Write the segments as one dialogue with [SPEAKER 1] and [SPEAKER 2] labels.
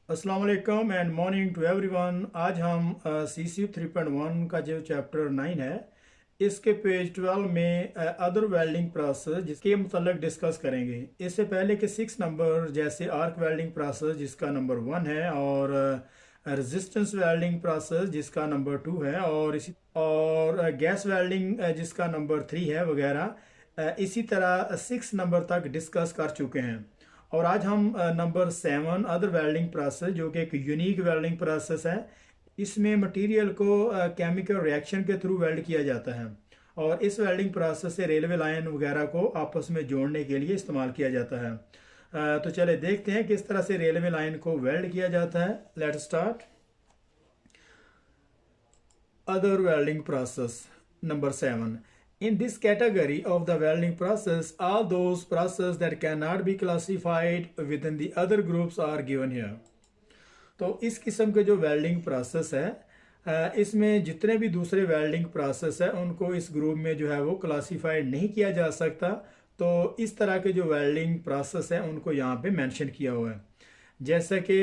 [SPEAKER 1] अस्सलाम वालेकुम and morning to everyone. आज हम सी सी 3.1 का जो चैप्टर 9 है इसके पेज 12 में अदर वेल्डिंग प्रोसेस जिसके मतलब डिस्कस करेंगे। इससे पहले के 6 नंबर जैसे आर्क वेल्डिंग प्रोसेस जिसका नंबर 1 है और रेजिस्टेंस वेल्डिंग प्रोसेस जिसका नंबर 2 है और गैस वेल्डिंग जिसका नंबर 3 है वगैरह, इसी तरह 6 नंबर तक डिस्कस कर चुके हैं। और आज हम नंबर 7 अदर वेल्डिंग प्रोसेस जो कि एक यूनिक वेल्डिंग प्रोसेस है। इसमें मटेरियल को केमिकल रिएक्शन के थ्रू वेल्ड किया जाता है और इस वेल्डिंग प्रोसेस से रेलवे लाइन वगैरह को आपस में जोड़ने के लिए इस्तेमाल किया जाता है। तो चले देखते हैं किस तरह से रेलवे लाइन को वेल्ड किया जाता है। Let's start. Other welding process number 7. In this category of the welding process, all those processes that cannot be classified within the other groups are given here. तो इस किस्म के जो वेल्डिंग प्रोसेस है इसमें जितने भी दूसरे वेल्डिंग प्रोसेस है उनको इस ग्रुप में जो है वो क्लासीफाइड नहीं किया जा सकता। तो इस तरह के जो वेल्डिंग प्रोसेस है उनको यहाँ पे मेंशन किया हुआ है। जैसे कि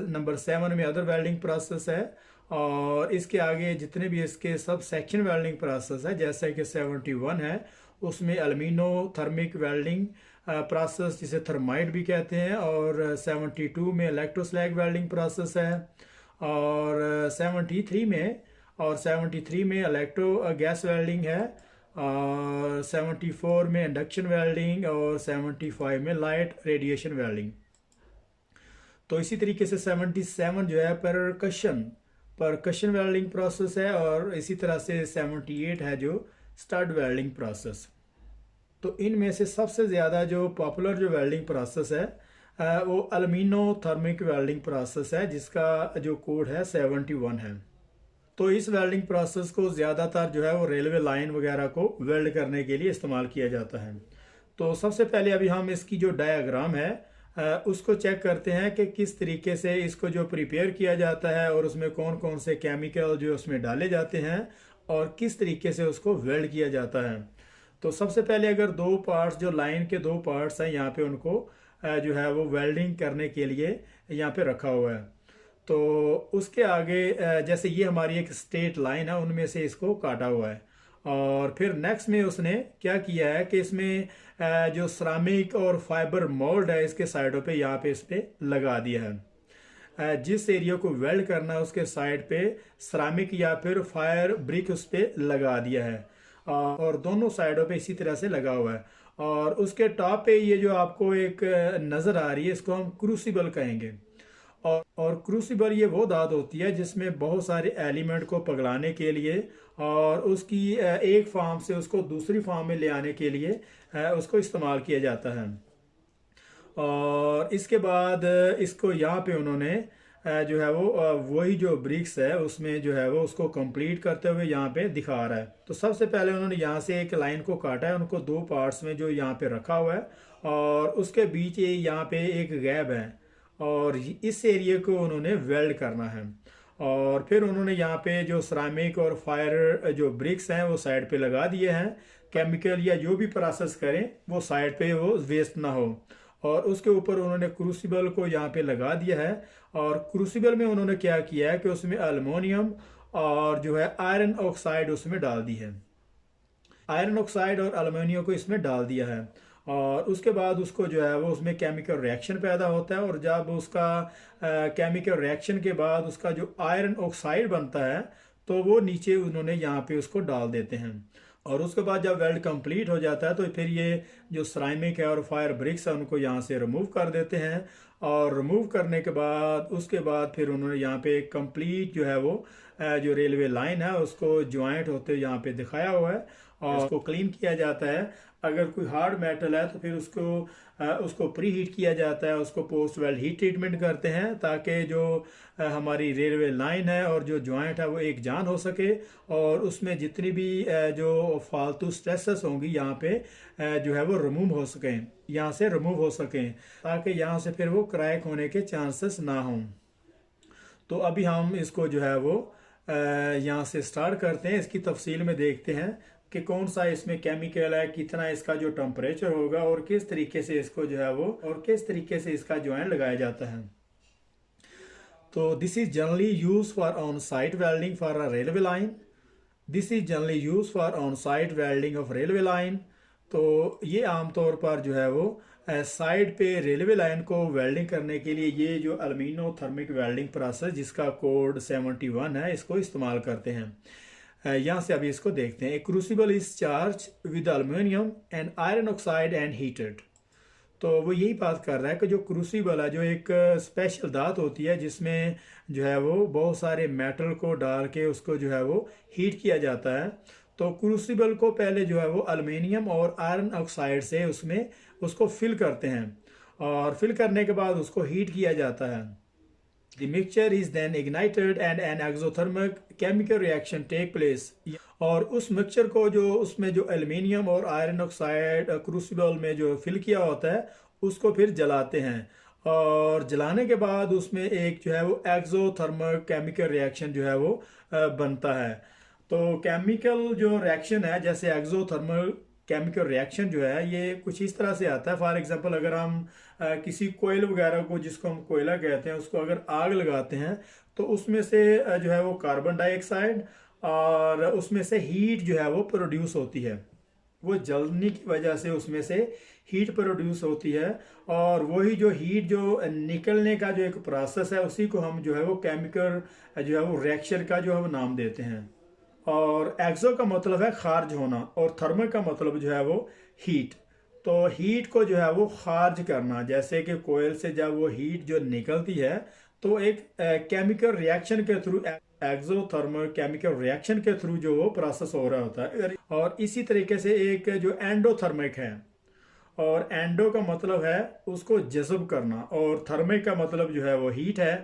[SPEAKER 1] नंबर 7 में अदर वेल्डिंग प्रोसेस है और इसके आगे जितने भी इसके सब सेक्शन वेल्डिंग प्रोसेस है जैसे कि 71 है उसमें एल्यूमिनो थर्मिक वेल्डिंग प्रोसेस जिसे थर्माइट भी कहते हैं, और 72 में इलेक्ट्रोस्लैग वेल्डिंग प्रोसेस है, और 73 में इलेक्ट्रो गैस वेल्डिंग है, और 74 में इंडक्शन वेल्डिंग और 75 में लाइट रेडिएशन वेल्डिंग। तो इसी तरीके से 77 जो है परकशन वेल्डिंग प्रोसेस है, और इसी तरह से 78 है जो स्टड वेल्डिंग प्रोसेस। तो इनमें से सबसे ज़्यादा जो पॉपुलर जो वेल्डिंग प्रोसेस है वो एल्यूमिनो थर्मिक वेल्डिंग प्रोसेस है जिसका जो कोड है 71 है। तो इस वेल्डिंग प्रोसेस को ज़्यादातर जो है वो रेलवे लाइन वगैरह को वेल्ड करने के लिए इस्तेमाल किया जाता है। तो सबसे पहले अभी हम इसकी जो डायग्राम है उसको चेक करते हैं कि किस तरीके से इसको जो प्रिपेयर किया जाता है और उसमें कौन कौन से केमिकल जो उसमें डाले जाते हैं और किस तरीके से उसको वेल्ड किया जाता है। तो सबसे पहले अगर दो पार्ट्स जो लाइन के दो पार्ट्स हैं यहाँ पे उनको जो है वो वेल्डिंग करने के लिए यहाँ पे रखा हुआ है। तो उसके आगे जैसे ये हमारी एक स्ट्रेट लाइन है उनमें से इसको काटा हुआ है, और फिर नेक्स्ट में उसने क्या किया है कि इसमें जो सिरामिक और फाइबर मोल्ड है इसके साइडों पे यहाँ पे इस पे लगा दिया है। जिस एरिया को वेल्ड करना है उसके साइड पे सिरामिक या फिर फायर ब्रिक उस पे लगा दिया है, और दोनों साइडों पे इसी तरह से लगा हुआ है। और उसके टॉप पे ये जो आपको एक नज़र आ रही है इसको हम क्रूसिबल कहेंगे। और क्रूसिबल ये वो धात होती है जिसमें बहुत सारे एलिमेंट को पिघलाने के लिए और उसकी एक फार्म से उसको दूसरी फार्म में ले आने के लिए उसको इस्तेमाल किया जाता है। और इसके बाद इसको यहाँ पे उन्होंने जो है वो वही जो ब्रिक्स है उसमें जो है वो उसको कंप्लीट करते हुए यहाँ पे दिखा रहा है। तो सबसे पहले उन्होंने यहाँ से एक लाइन को काटा है, उनको दो पार्ट्स में जो यहाँ पे रखा हुआ है, और उसके बीच ये यहाँ पे एक गैप है और इस एरिया को उन्होंने वेल्ड करना है। और फिर उन्होंने यहाँ पे जो सिरामिक और फायर जो ब्रिक्स हैं वो साइड पे लगा दिए हैं। केमिकल या जो भी प्रोसेस करें वो साइड पे वो वेस्ट ना हो, और उसके ऊपर उन्होंने क्रूसिबल को यहाँ पे लगा दिया है। और क्रूसिबल में उन्होंने क्या किया है कि उसमें अल्मोनियम और जो है आयरन ऑक्साइड उसमें डाल दी है, आयरन ऑक्साइड और अल्मोनियम को इसमें डाल दिया है। और उसके बाद उसको जो है वो उसमें केमिकल रिएक्शन पैदा होता है, और जब उसका केमिकल रिएक्शन के बाद उसका जो आयरन ऑक्साइड बनता है तो वो नीचे उन्होंने यहाँ पे उसको डाल देते हैं। और उसके बाद जब वेल्ड कंप्लीट हो जाता है तो फिर ये जो सिरामिक है और फायर ब्रिक्स है उनको यहाँ से रिमूव कर देते हैं। और रिमूव करने के बाद उसके बाद फिर उन्होंने यहाँ पे कंप्लीट जो है वो जो रेलवे लाइन है उसको ज्वाइंट होते यहाँ पे दिखाया हुआ है, और उसको क्लीन किया जाता है। अगर कोई हार्ड मेटल है तो फिर उसको प्री हीट किया जाता है, उसको पोस्ट वेल्ड हीट ट्रीटमेंट करते हैं ताकि जो हमारी रेलवे लाइन है और जो जॉइंट है वो एक जान हो सके, और उसमें जितनी भी जो फालतू स्ट्रेसेस होंगी यहाँ पे जो है वो रिमूव हो सकें, यहाँ से रिमूव हो सकें, ताकि यहाँ से फिर वो क्रैक होने के चांसेस ना हों। तो अभी हम इसको जो है वो यहाँ से स्टार्ट करते हैं, इसकी तफसील में देखते हैं कि कौन सा इसमें केमिकल है, कितना इसका जो टेम्परेचर होगा, और किस तरीके से इसको जो है वो और किस तरीके से इसका जॉइंट लगाया जाता है। तो this is generally use for on site welding for a railway line. This is generally use for on site welding of railway line. तो ये आमतौर पर जो है वो साइड पे रेलवे लाइन को वेल्डिंग करने के लिए ये जो अल्मीनो थर्मिक वेल्डिंग प्रोसेस जिसका कोड 71 है इसको इस्तेमाल करते हैं। यहाँ से अभी इसको देखते हैं। Crucible is charge with aluminium and iron oxide and heated. तो वो यही बात कर रहा है कि जो क्रूसिबल है जो एक स्पेशल धात होती है जिसमें जो है वो बहुत सारे मेटल को डाल के उसको जो है वो हीट किया जाता है। तो क्रूसिबल को पहले जो है वो अल्मीनियम और आयरन ऑक्साइड से उसमें उसको फिल करते हैं और फिल करने के बाद उसको हीट किया जाता है। The mixture is then ignited and an exothermic chemical reaction take place। और उस मिक्सचर को जो उसमें जो एल्युमिनियम और आयरन ऑक्साइड क्रूसिबल में जो फिल किया होता है उसको फिर जलाते हैं और जलाने के बाद उसमें एक जो है वो एक्सोथर्मिक केमिकल रिएक्शन जो है वो बनता है। तो केमिकल जो रिएक्शन है जैसे एक्सोथर्मल केमिकल रिएक्शन जो है ये कुछ इस तरह से आता है। फॉर एग्जांपल अगर हम किसी कोयल वगैरह को जिसको हम कोयला कहते हैं उसको अगर आग लगाते हैं तो उसमें से जो है वो कार्बन डाइऑक्साइड और उसमें से हीट जो है वो प्रोड्यूस होती है। वो जलने की वजह से उसमें से हीट प्रोड्यूस होती है और वही जो हीट जो निकलने का जो एक प्रोसेस है उसी को हम जो है वो केमिकल जो है वो रिएक्शन का जो है वो नाम देते हैं। और एक्सो का मतलब है खारिज होना और थर्मल का मतलब जो है वो हीट। तो हीट को जो है वो खारिज करना, जैसे कि कोयल से जब वो हीट जो निकलती है तो एक केमिकल रिएक्शन के थ्रू एक्सोथर्मल केमिकल रिएक्शन के थ्रू जो वो प्रोसेस हो रहा होता है। और इसी तरीके से एक जो एंडोथर्मिक है और एंडो का मतलब है उसको जज़ब करना और थर्मिक का मतलब जो है वो हीट है।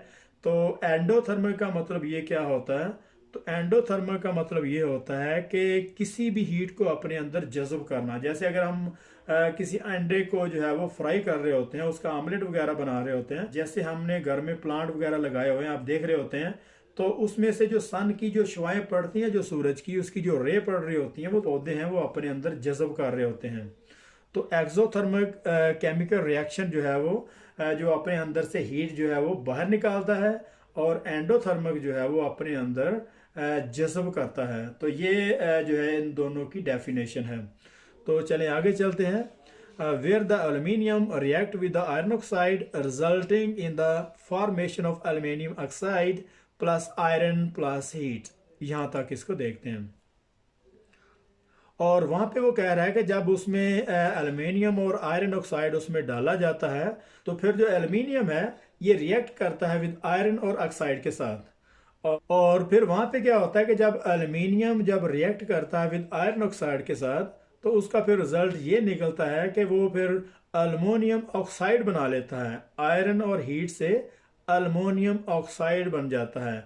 [SPEAKER 1] तो एंडोथर्मिक का मतलब ये क्या होता है? तो एंडोथर्मल का मतलब ये होता है कि किसी भी हीट को अपने अंदर जज़ब करना। जैसे अगर हम किसी अंडे को जो है वो फ्राई कर रहे होते हैं, उसका आमलेट वगैरह बना रहे होते हैं, जैसे हमने घर में प्लांट वगैरह लगाए हुए हैं आप देख रहे होते हैं, तो उसमें से जो सन की जो शुआएं पड़ती हैं, जो सूरज की उसकी जो रे पड़ रही होती हैं, वो पौधे हैं वो अपने अंदर जज़ब कर रहे होते हैं। तो एक्सोथर्मिक केमिकल रिएक्शन जो है वो जो अपने अंदर से हीट जो है वो बाहर निकालता है और एंडोथर्मिक जो है वो अपने अंदर जज़ब करता है। तो ये जो है इन दोनों की डेफिनेशन है। तो चलें आगे चलते हैं। Where the aluminium react with the iron oxide resulting in the formation of aluminium oxide plus iron plus heat. यहाँ तक इसको देखते हैं। और वहाँ पे वो कह रहा है कि जब उसमें एल्यूमिनियम और आयरन ऑक्साइड उसमें डाला जाता है तो फिर जो एल्यूमिनियम है ये रिएक्ट करता है विद आयरन और ऑक्साइड के साथ। और फिर वहाँ पे क्या होता है कि जब एल्यूमिनियम जब रिएक्ट करता है विद आयरन ऑक्साइड के साथ तो उसका फिर रिजल्ट ये निकलता है कि वो फिर अल्मोनियम ऑक्साइड बना लेता है। आयरन और हीट से अल्मोनियम ऑक्साइड बन जाता है।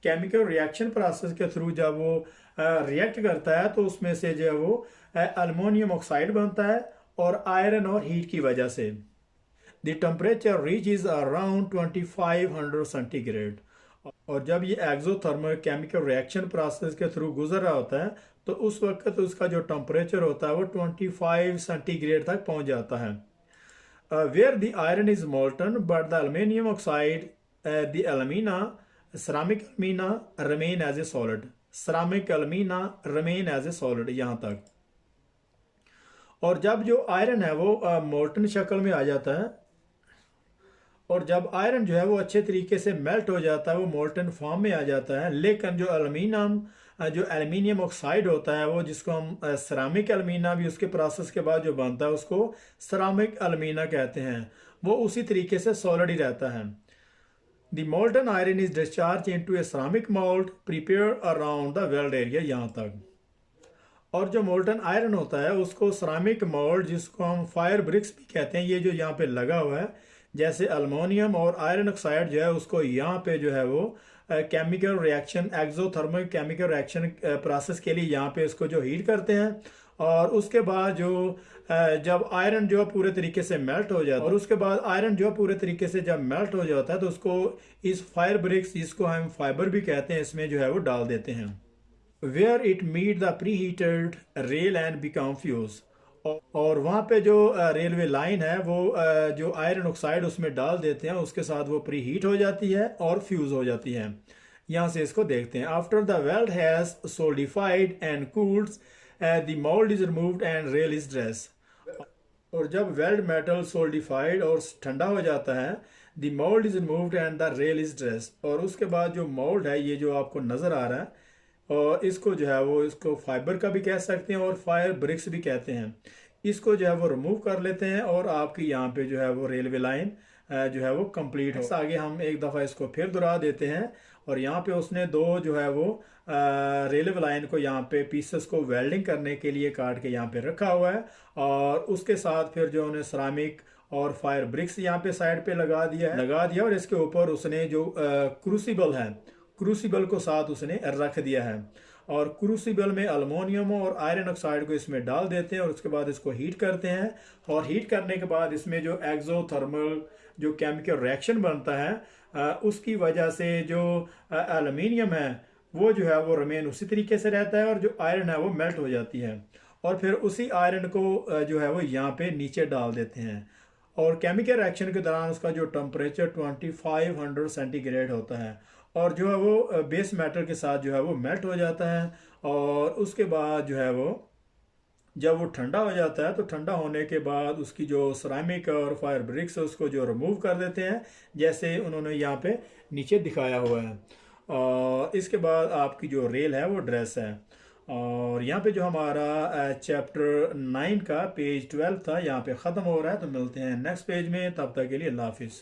[SPEAKER 1] केमिकल रिएक्शन प्रोसेस के थ्रू जब वो रिएक्ट करता है तो उसमें से जो है वो अल्मोनियम ऑक्साइड बनता है और आयरन और हीट की वजह से। The temperature reach is around 2500 centigrade. और जब ये एक्सोथर्मल केमिकल रिएक्शन प्रोसेस के थ्रू गुजर रहा होता है तो उस वक्त उसका जो टेम्परेचर होता है वो 25 सेंटीग्रेड तक पहुंच जाता है। Where the iron is molten but the aluminium oxide the alumina ceramic alumina remain as a solid. Ceramic alumina remain as a solid यहाँ तक। और जब जो आयरन है वो मोल्टन शक्ल में आ जाता है और जब आयरन जो है वो अच्छे तरीके से मेल्ट हो जाता है, वो मोल्टन फॉर्म में आ जाता है, लेकिन जो एल्यूमिनियम ऑक्साइड होता है वो जिसको हम सेरामिक एल्यूमिना भी उसके प्रोसेस के बाद जो बनता है उसको सेरामिक एल्यूमिना कहते हैं, वो उसी तरीके से सॉलिड ही रहता है। The molten iron is discharge into A ceramic mould prepared around the weld area यहाँ तक। और जो मोल्टन आयरन होता है उसको सेरामिक मोल्ड जिसको हम फायर ब्रिक्स भी कहते हैं, ये जो यहाँ पे लगा हुआ है, जैसे अल्मोनियम और आयरन ऑक्साइड जो है उसको यहाँ पे जो है वो chemical reaction exothermal chemical reaction process के लिए यहाँ पे इसको जो हीट करते हैं और उसके बाद जो जब आयरन जो पूरे तरीके से मेल्ट हो जाता है और उसके बाद आयरन जो पूरे तरीके से जब मेल्ट हो जाता है तो उसको इस फायर ब्रिक्स जिसको हम फाइबर भी कहते हैं इसमें जो है वो डाल देते हैं। Where it meet the pre heated rail and become fuse. और वहाँ पे जो रेलवे लाइन है वो जो आयरन ऑक्साइड उसमें डाल देते हैं, उसके साथ वो प्री हीट हो जाती है और फ्यूज़ हो जाती है। यहाँ से इसको देखते हैं। After the weld has solidified and cooled the mould is removed and rail is dress. और जब वेल्ड मेटल सोल्डिफाइड और ठंडा हो जाता है, the mould is removed and the rail is dress. और उसके बाद जो मोल्ड है, ये जो आपको नज़र आ रहा है, और इसको जो है वो इसको फाइबर का भी कह सकते हैं और फायर ब्रिक्स भी कहते हैं। इसको जो है वो रिमूव कर लेते हैं और आपकी यहाँ पे जो है वो रेलवे लाइन जो है वो कंप्लीट हो। आगे हम एक दफ़ा इसको फिर दोहरा देते हैं और यहाँ पे उसने दो जो है वो रेलवे लाइन को यहाँ पे पीसेस को वेल्डिंग करने के लिए काट के यहाँ पे रखा हुआ है। और उसके साथ फिर जो उन्हें सरामिक और फायर ब्रिक्स यहाँ पे साइड पे लगा दिया और इसके ऊपर उसने जो क्रूसिबल है, क्रूसिबल को साथ उसने रख दिया है। और क्रूसिबल में अल्मोनियम और आयरन ऑक्साइड को इसमें डाल देते हैं और उसके बाद इसको हीट करते हैं। और हीट करने के बाद इसमें जो एक्सोथर्मल जो केमिकल रिएक्शन बनता है, उसकी वजह से जो एल्युमिनियम है वो जो है वो रमेन उसी तरीके से रहता है और जो आयरन है वो मेल्ट हो जाती है। और फिर उसी आयरन को जो है वो यहाँ पे नीचे डाल देते हैं। और केमिकल रिएक्शन के दौरान उसका जो टेम्परेचर 2500 सेंटीग्रेड होता है और जो है वो बेस मेटल के साथ जो है वो मेल्ट हो जाता है। और उसके बाद जो है वो जब वो ठंडा हो जाता है तो ठंडा होने के बाद उसकी जो सरामिक और फायर ब्रिक्स है उसको जो रिमूव कर देते हैं, जैसे उन्होंने यहाँ पे नीचे दिखाया हुआ है। और इसके बाद आपकी जो रेल है वो ड्रेस है। और यहाँ पे जो हमारा चैप्टर 9 का पेज 12 था यहाँ पे ख़त्म हो रहा है। तो मिलते हैं नेक्स्ट पेज में, तब तक के लिए अल्लाह हाफिज़।